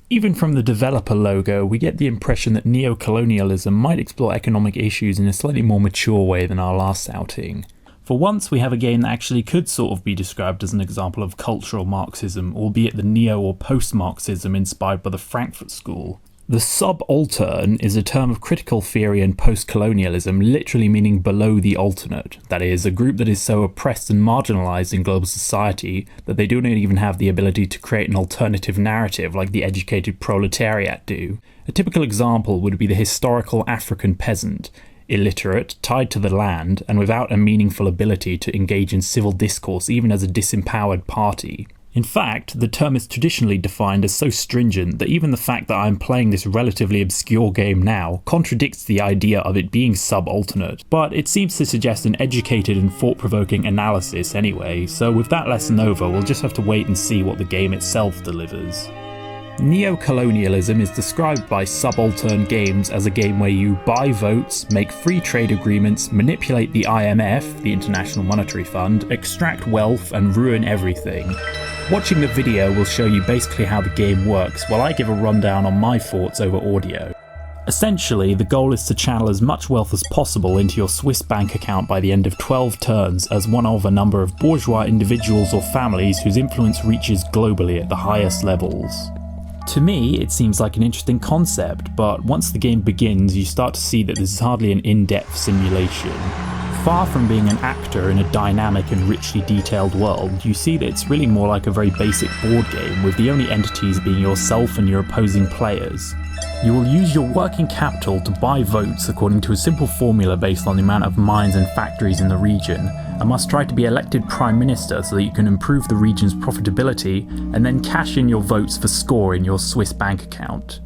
Even from the developer logo, we get the impression that neocolonialism might explore economic issues in a slightly more mature way than our last outing. For once, we have a game that actually could sort of be described as an example of cultural Marxism, albeit the neo- or post-Marxism inspired by the Frankfurt School. The subaltern is a term of critical theory and post-colonialism, literally meaning below the alternate. That is, a group that is so oppressed and marginalised in global society that they do not even have the ability to create an alternative narrative like the educated proletariat do. A typical example would be the historical African peasant, illiterate, tied to the land, and without a meaningful ability to engage in civil discourse even as a disempowered party. In fact, the term is traditionally defined as so stringent that even the fact that I'm playing this relatively obscure game now contradicts the idea of it being subalternate, but it seems to suggest an educated and thought-provoking analysis anyway, so with that lesson over, we'll just have to wait and see what the game itself delivers. Neocolonialism is described by subaltern games as a game where you buy votes, make free trade agreements, manipulate the IMF, the International Monetary Fund, extract wealth, and ruin everything. Watching the video will show you basically how the game works, while I give a rundown on my thoughts over audio. Essentially, the goal is to channel as much wealth as possible into your Swiss bank account by the end of 12 turns as one of a number of bourgeois individuals or families whose influence reaches globally at the highest levels. To me, it seems like an interesting concept, but once the game begins, you start to see that this is hardly an in-depth simulation. Far from being an actor in a dynamic and richly detailed world, you see that it's really more like a very basic board game, with the only entities being yourself and your opposing players. You will use your working capital to buy votes according to a simple formula based on the amount of mines and factories in the region, and must try to be elected Prime Minister so that you can improve the region's profitability and then cash in your votes for score in your Swiss bank account.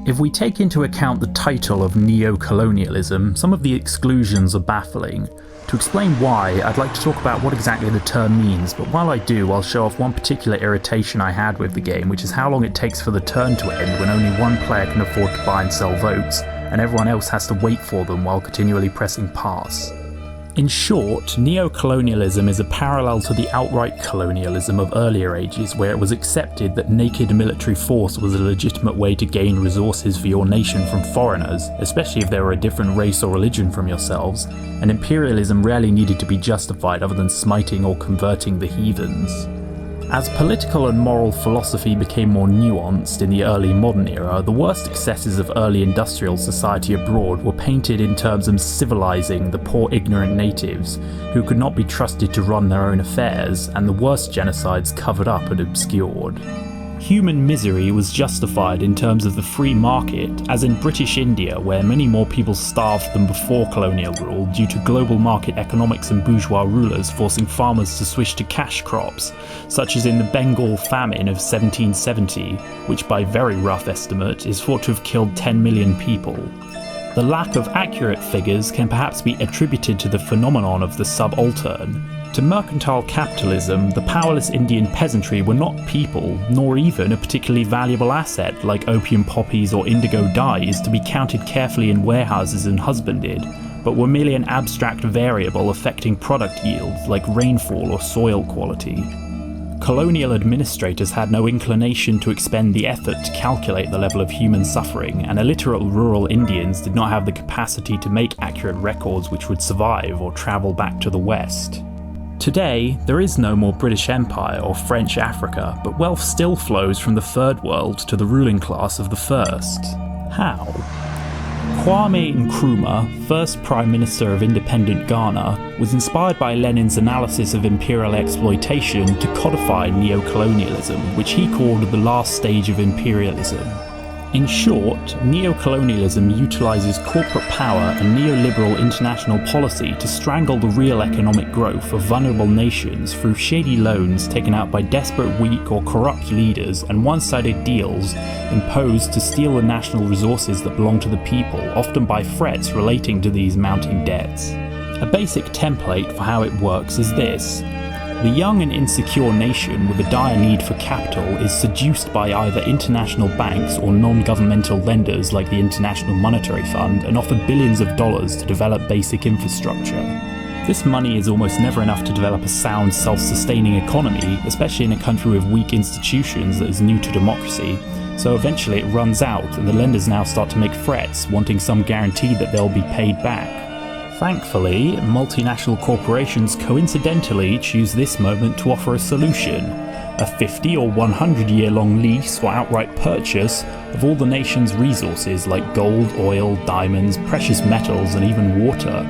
If we take into account the title of neocolonialism, some of the exclusions are baffling. To explain why, I'd like to talk about what exactly the term means, but while I do, I'll show off one particular irritation I had with the game, which is how long it takes for the turn to end when only one player can afford to buy and sell votes, and everyone else has to wait for them while continually pressing pass. In short, neocolonialism is a parallel to the outright colonialism of earlier ages, where it was accepted that naked military force was a legitimate way to gain resources for your nation from foreigners, especially if they were a different race or religion from yourselves, and imperialism rarely needed to be justified other than smiting or converting the heathens. As political and moral philosophy became more nuanced in the early modern era, the worst excesses of early industrial society abroad were painted in terms of civilizing the poor ignorant natives, who could not be trusted to run their own affairs, and the worst genocides covered up and obscured. Human misery was justified in terms of the free market, as in British India, where many more people starved than before colonial rule due to global market economics and bourgeois rulers forcing farmers to switch to cash crops, such as in the Bengal famine of 1770, which by very rough estimate is thought to have killed 10 million people. The lack of accurate figures can perhaps be attributed to the phenomenon of the subaltern. To mercantile capitalism, the powerless Indian peasantry were not people, nor even a particularly valuable asset like opium poppies or indigo dyes to be counted carefully in warehouses and husbanded, but were merely an abstract variable affecting product yields like rainfall or soil quality. Colonial administrators had no inclination to expend the effort to calculate the level of human suffering, and illiterate rural Indians did not have the capacity to make accurate records which would survive or travel back to the West. Today, there is no more British Empire or French Africa, but wealth still flows from the Third World to the ruling class of the First. How? Kwame Nkrumah, first Prime Minister of independent Ghana, was inspired by Lenin's analysis of imperial exploitation to codify neocolonialism, which he called the last stage of imperialism. In short, neocolonialism utilizes corporate power and neoliberal international policy to strangle the real economic growth of vulnerable nations through shady loans taken out by desperate, weak or corrupt leaders and one-sided deals imposed to steal the national resources that belong to the people, often by threats relating to these mounting debts. A basic template for how it works is this. The young and insecure nation with a dire need for capital is seduced by either international banks or non-governmental lenders like the International Monetary Fund and offered billions of dollars to develop basic infrastructure. This money is almost never enough to develop a sound, self-sustaining economy, especially in a country with weak institutions that is new to democracy, So eventually it runs out, and the lenders now start to make threats, wanting some guarantee that they'll be paid back. Thankfully, multinational corporations coincidentally choose this moment to offer a solution: a 50 or 100 year long lease or outright purchase of all the nation's resources like gold, oil, diamonds, precious metals, and even water.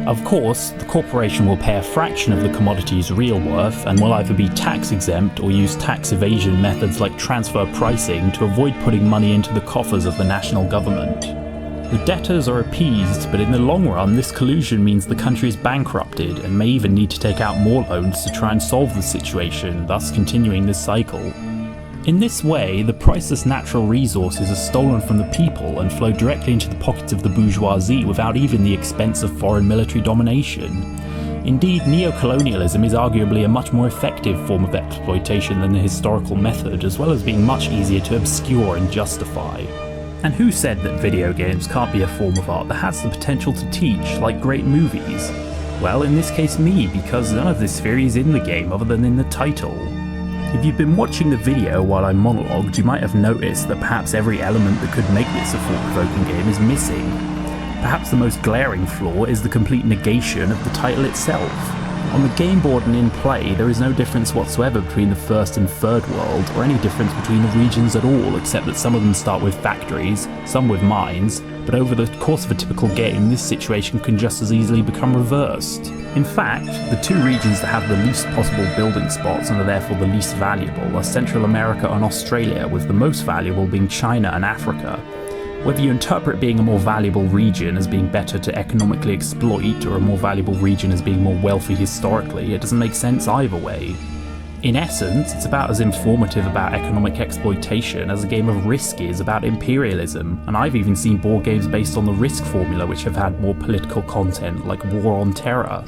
Of course, the corporation will pay a fraction of the commodity's real worth and will either be tax exempt or use tax evasion methods like transfer pricing to avoid putting money into the coffers of the national government. The debtors are appeased, but in the long run this collusion means the country is bankrupted and may even need to take out more loans to try and solve the situation, thus continuing this cycle. In this way, the priceless natural resources are stolen from the people and flow directly into the pockets of the bourgeoisie without even the expense of foreign military domination. Indeed, neocolonialism is arguably a much more effective form of exploitation than the historical method, as well as being much easier to obscure and justify. And who said that video games can't be a form of art that has the potential to teach, like great movies? Well, in this case me, because none of this theory is in the game other than in the title. If you've been watching the video while I monologued, you might have noticed that perhaps every element that could make this a thought-provoking game is missing. Perhaps the most glaring flaw is the complete negation of the title itself. On the game board and in play, there is no difference whatsoever between the first and third world, or any difference between the regions at all, except that some of them start with factories, some with mines, but over the course of a typical game, this situation can just as easily become reversed. In fact, the two regions that have the least possible building spots and are therefore the least valuable are Central America and Australia, with the most valuable being China and Africa. Whether you interpret being a more valuable region as being better to economically exploit or a more valuable region as being more wealthy historically, it doesn't make sense either way. In essence, it's about as informative about economic exploitation as a game of Risk is about imperialism, and I've even seen board games based on the Risk formula which have had more political content, like War on Terror.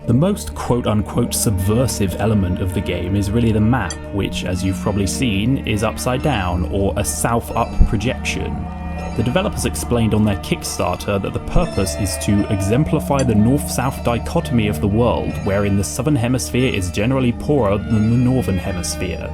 The most quote-unquote subversive element of the game is really the map, which, as you've probably seen, is upside down, or a south-up projection. The developers explained on their Kickstarter that the purpose is to exemplify the north-south dichotomy of the world, wherein the southern hemisphere is generally poorer than the northern hemisphere.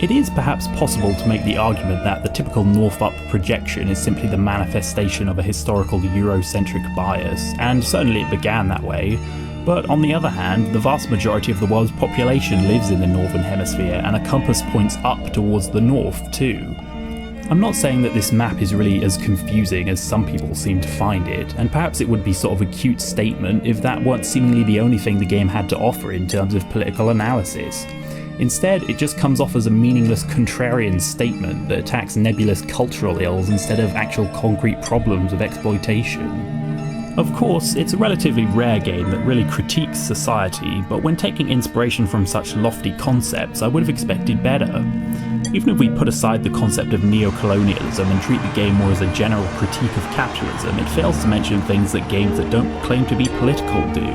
It is perhaps possible to make the argument that the typical north-up projection is simply the manifestation of a historical Eurocentric bias, and certainly it began that way, but on the other hand, the vast majority of the world's population lives in the northern hemisphere, and a compass points up towards the north too. I'm not saying that this map is really as confusing as some people seem to find it, and perhaps it would be sort of a cute statement if that weren't seemingly the only thing the game had to offer in terms of political analysis. Instead, it just comes off as a meaningless contrarian statement that attacks nebulous cultural ills instead of actual concrete problems of exploitation. Of course, it's a relatively rare game that really critiques society, but when taking inspiration from such lofty concepts, I would have expected better. Even if we put aside the concept of neocolonialism and treat the game more as a general critique of capitalism, it fails to mention things that games that don't claim to be political do.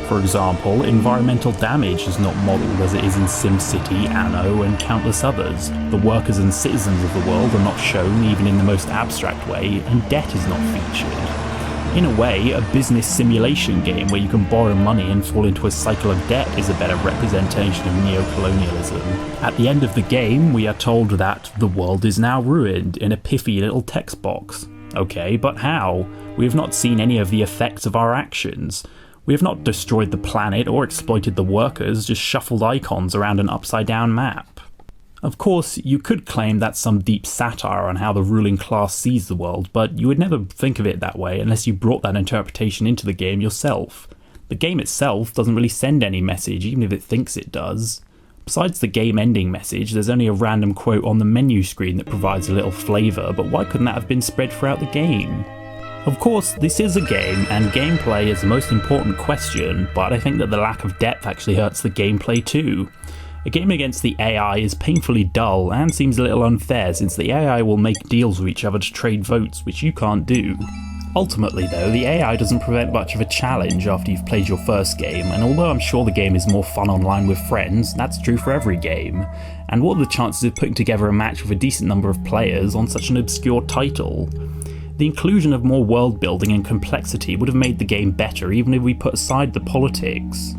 For example, environmental damage is not modelled as it is in SimCity, Anno, and countless others. The workers and citizens of the world are not shown even in the most abstract way, and debt is not featured. In a way, a business simulation game where you can borrow money and fall into a cycle of debt is a better representation of neocolonialism. At the end of the game, we are told that the world is now ruined in a pithy little text box. Okay, but how? We have not seen any of the effects of our actions. We have not destroyed the planet or exploited the workers, just shuffled icons around an upside-down map. Of course, you could claim that's some deep satire on how the ruling class sees the world, but you would never think of it that way unless you brought that interpretation into the game yourself. The game itself doesn't really send any message, even if it thinks it does. Besides the game ending message, there's only a random quote on the menu screen that provides a little flavour, but why couldn't that have been spread throughout the game? Of course, this is a game, and gameplay is the most important question, but I think that the lack of depth actually hurts the gameplay too. A game against the AI is painfully dull and seems a little unfair since the AI will make deals with each other to trade votes, which you can't do. Ultimately though, the AI doesn't present much of a challenge after you've played your first game, and although I'm sure the game is more fun online with friends, that's true for every game. And what are the chances of putting together a match with a decent number of players on such an obscure title? The inclusion of more world building and complexity would have made the game better even if we put aside the politics.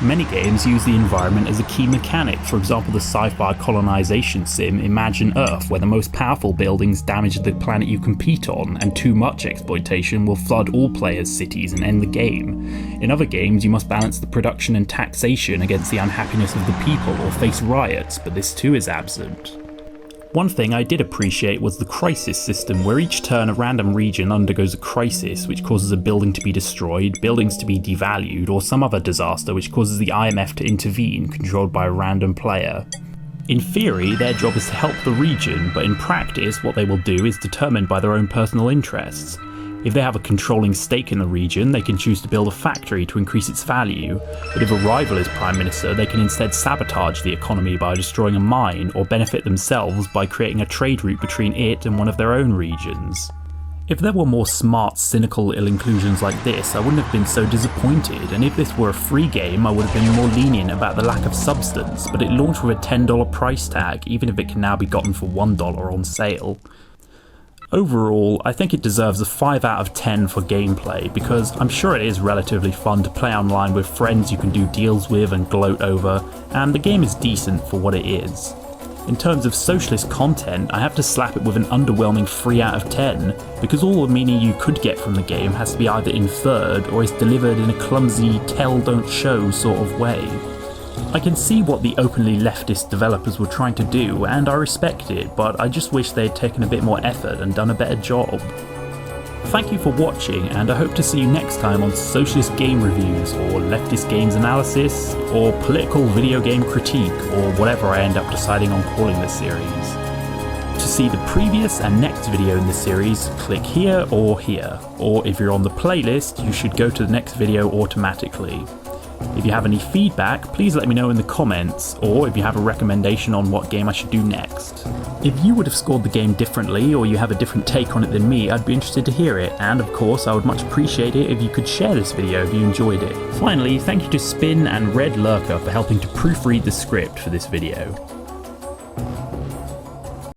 Many games use the environment as a key mechanic, for example the sci-fi colonization sim Imagine Earth, where the most powerful buildings damage the planet you compete on, and too much exploitation will flood all players' cities and end the game. In other games you must balance the production and taxation against the unhappiness of the people or face riots, but this too is absent. One thing I did appreciate was the crisis system, where each turn a random region undergoes a crisis which causes a building to be destroyed, buildings to be devalued, or some other disaster which causes the IMF to intervene, controlled by a random player. In theory, their job is to help the region, but in practice what they will do is determined by their own personal interests. If they have a controlling stake in the region, they can choose to build a factory to increase its value, but if a rival is Prime Minister, they can instead sabotage the economy by destroying a mine, or benefit themselves by creating a trade route between it and one of their own regions. If there were more smart, cynical ill-inclusions like this, I wouldn't have been so disappointed, and if this were a free game, I would have been more lenient about the lack of substance, but it launched with a $10 price tag, even if it can now be gotten for $1 on sale. Overall, I think it deserves a 5 out of 10 for gameplay, because I'm sure it is relatively fun to play online with friends you can do deals with and gloat over, and the game is decent for what it is. In terms of socialist content, I have to slap it with an underwhelming 3 out of 10, because all the meaning you could get from the game has to be either inferred or is delivered in a clumsy tell don't show sort of way. I can see what the openly leftist developers were trying to do, and I respect it, but I just wish they had taken a bit more effort and done a better job. Thank you for watching, and I hope to see you next time on Socialist Game Reviews, or Leftist Games Analysis, or Political Video Game Critique, or whatever I end up deciding on calling this series. To see the previous and next video in this series, click here or here, or if you're on the playlist, you should go to the next video automatically. If you have any feedback, please let me know in the comments, or if you have a recommendation on what game I should do next. If you would have scored the game differently, or you have a different take on it than me, I'd be interested to hear it, and of course I would much appreciate it if you could share this video if you enjoyed it. Finally, thank you to Spin and Red Lurker for helping to proofread the script for this video.